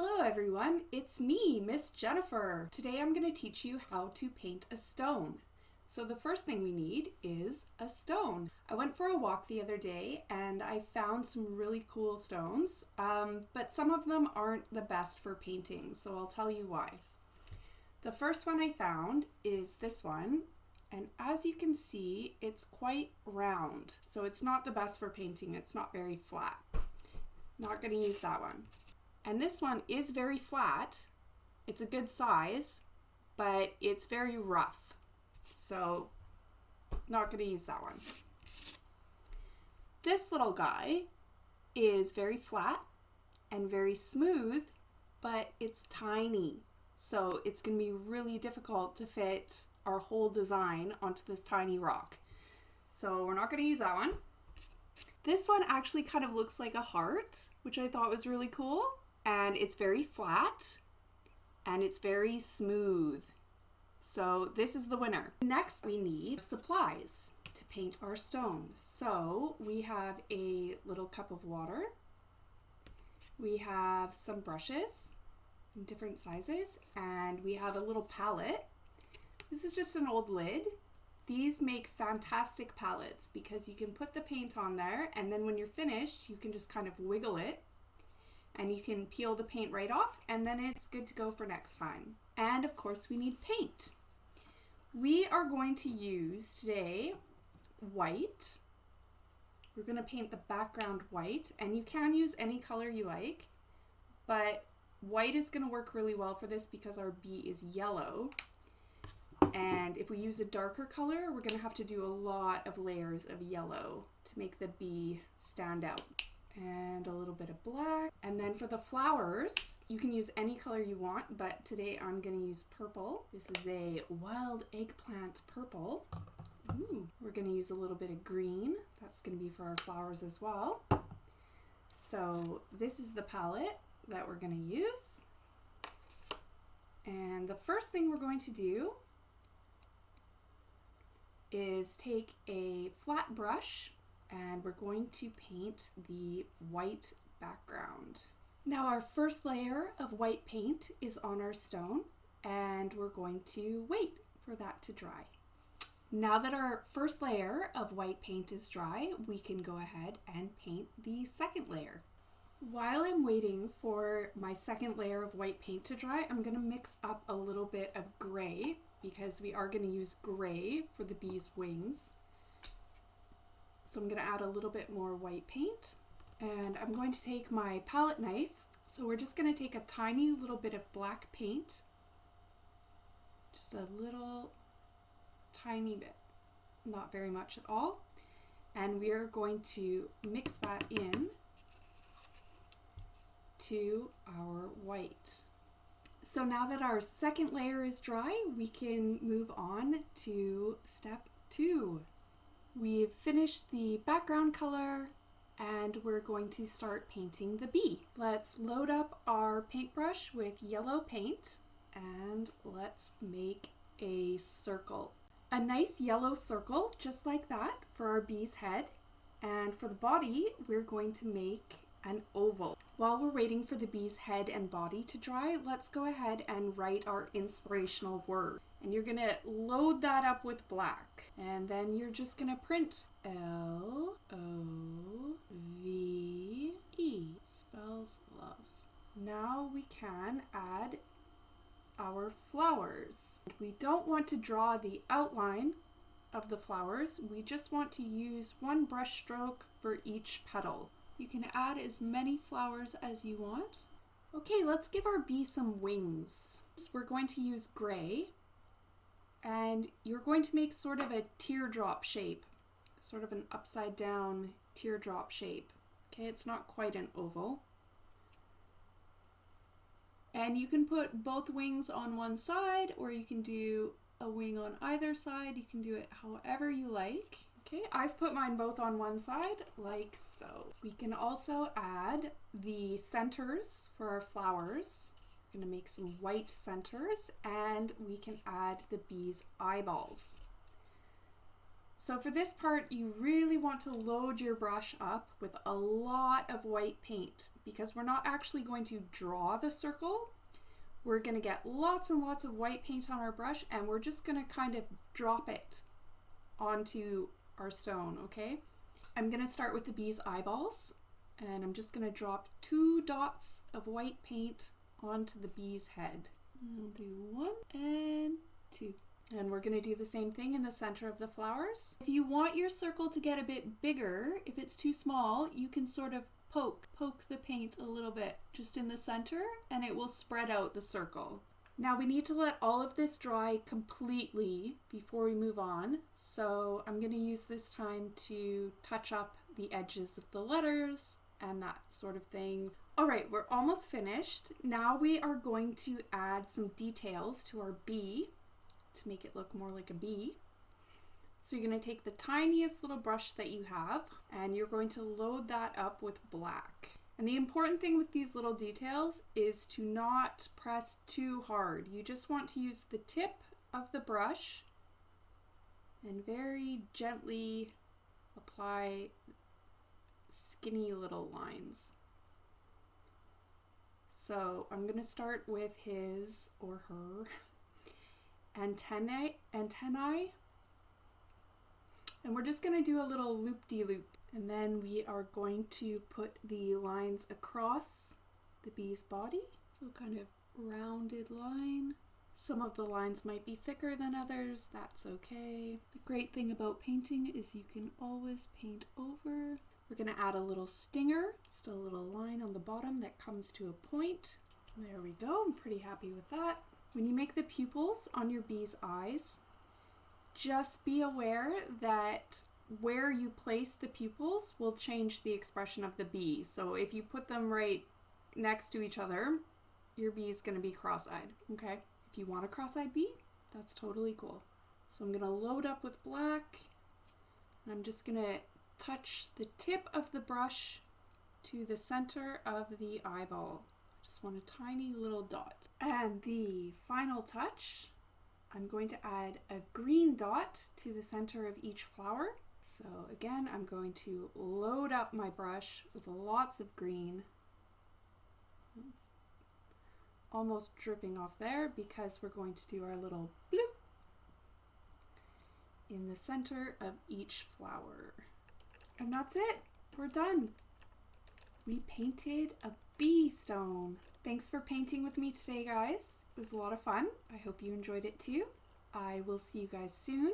Hello everyone, it's me, Miss Jennifer. Today I'm going to teach you how to paint a stone. So the first thing we need is a stone. I went for a walk the other day and I found some really cool stones, but some of them aren't the best for painting, so I'll tell you why. The first one I found is this one, and as you can see, it's quite round, so it's not the best for painting. It's not very flat. Not going to use that one. And this one is very flat. It's a good size, but it's very rough. So, not going to use that one. This little guy is very flat and very smooth, but it's tiny. So, it's going to be really difficult to fit our whole design onto this tiny rock. So, we're not going to use that one. This one actually kind of looks like a heart, which I thought was really cool. And it's very flat and it's very smooth. So this is the winner. Next, we need supplies to paint our stone. So we have a little cup of water. We have some brushes in different sizes, and we have a little palette. This is just an old lid. These make fantastic palettes because you can put the paint on there, and then when you're finished, you can just kind of wiggle it and you can peel the paint right off, and then it's good to go for next time. And of course, we need paint. We are going to use today white. We're going to paint the background white, and you can use any color you like, but white is going to work really well for this because our bee is yellow. And if we use a darker color, we're going to have to do a lot of layers of yellow to make the bee stand out. And a little bit of black. And then for the flowers, you can use any color you want, but today I'm going to use purple. This is a wild eggplant purple. Ooh. We're going to use a little bit of green. That's going to be for our flowers as well. So this is the palette that we're going to use. And the first thing we're going to do is take a flat brush, and we're going to paint the white background. Now our first layer of white paint is on our stone, and we're going to wait for that to dry. Now that our first layer of white paint is dry, we can go ahead and paint the second layer. While I'm waiting for my second layer of white paint to dry, I'm going to mix up a little bit of gray because we are going to use gray for the bee's wings. So I'm going to add a little bit more white paint, and I'm going to take my palette knife. So we're just going to take a tiny little bit of black paint, just a little tiny bit, not very much at all, and we are going to mix that in to our white. So now that our second layer is dry, we can move on to step 2. We've finished the background color, and we're going to start painting the bee. Let's load up our paintbrush with yellow paint, and let's make a circle. A nice yellow circle, just like that, for our bee's head. And for the body, we're going to make an oval. While we're waiting for the bee's head and body to dry, let's go ahead and write our inspirational word. And you're gonna load that up with black. And then you're just gonna print L-O-V-E. Spells love. Now we can add our flowers. We don't want to draw the outline of the flowers. We just want to use one brush stroke for each petal. You can add as many flowers as you want. Okay, let's give our bee some wings. We're going to use gray, and you're going to make sort of a teardrop shape, sort of an upside down teardrop shape. Okay, it's not quite an oval. And you can put both wings on one side, or you can do a wing on either side. You can do it however you like. Okay, I've put mine both on one side, like so. We can also add the centers for our flowers. We're going to make some white centers, and we can add the bee's eyeballs. So for this part, you really want to load your brush up with a lot of white paint because we're not actually going to draw the circle. We're going to get lots and lots of white paint on our brush and we're just going to kind of drop it onto our stone, okay? I'm going to start with the bee's eyeballs and I'm just going to drop 2 dots of white paint onto the bee's head. I'll do 1 and 2. And we're going to do the same thing in the center of the flowers. If you want your circle to get a bit bigger, if it's too small, you can sort of poke the paint a little bit just in the center and it will spread out the circle. Now we need to let all of this dry completely before we move on. So I'm going to use this time to touch up the edges of the letters and that sort of thing. All right, we're almost finished. Now we are going to add some details to our bee to make it look more like a bee. So you're going to take the tiniest little brush that you have and you're going to load that up with black. And the important thing with these little details is to not press too hard. You just want to use the tip of the brush and very gently apply skinny little lines. So I'm going to start with his or her antennae, and we're just going to do a little loop-de-loop, and then we are going to put the lines across the bee's body, so kind of rounded line. Some of the lines might be thicker than others, that's okay. The great thing about painting is you can always paint over. We're going to add a little stinger, just a little line on the bottom that comes to a point. There we go, I'm pretty happy with that. When you make the pupils on your bee's eyes, just be aware that where you place the pupils will change the expression of the bee. So if you put them right next to each other, your bee's going to be cross-eyed, okay? If you want a cross-eyed bee, that's totally cool. So I'm going to load up with black, and I'm just going to touch the tip of the brush to the center of the eyeball. Just want a tiny little dot. And the final touch, I'm going to add a green dot to the center of each flower. So again, I'm going to load up my brush with lots of green. It's almost dripping off there because we're going to do our little bloop in the center of each flower. And that's it. We're done. We painted a bee stone. Thanks for painting with me today, guys. It was a lot of fun. I hope you enjoyed it too. I will see you guys soon.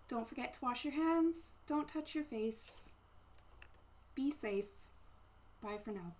Don't forget to wash your hands. Don't touch your face. Be safe. Bye for now.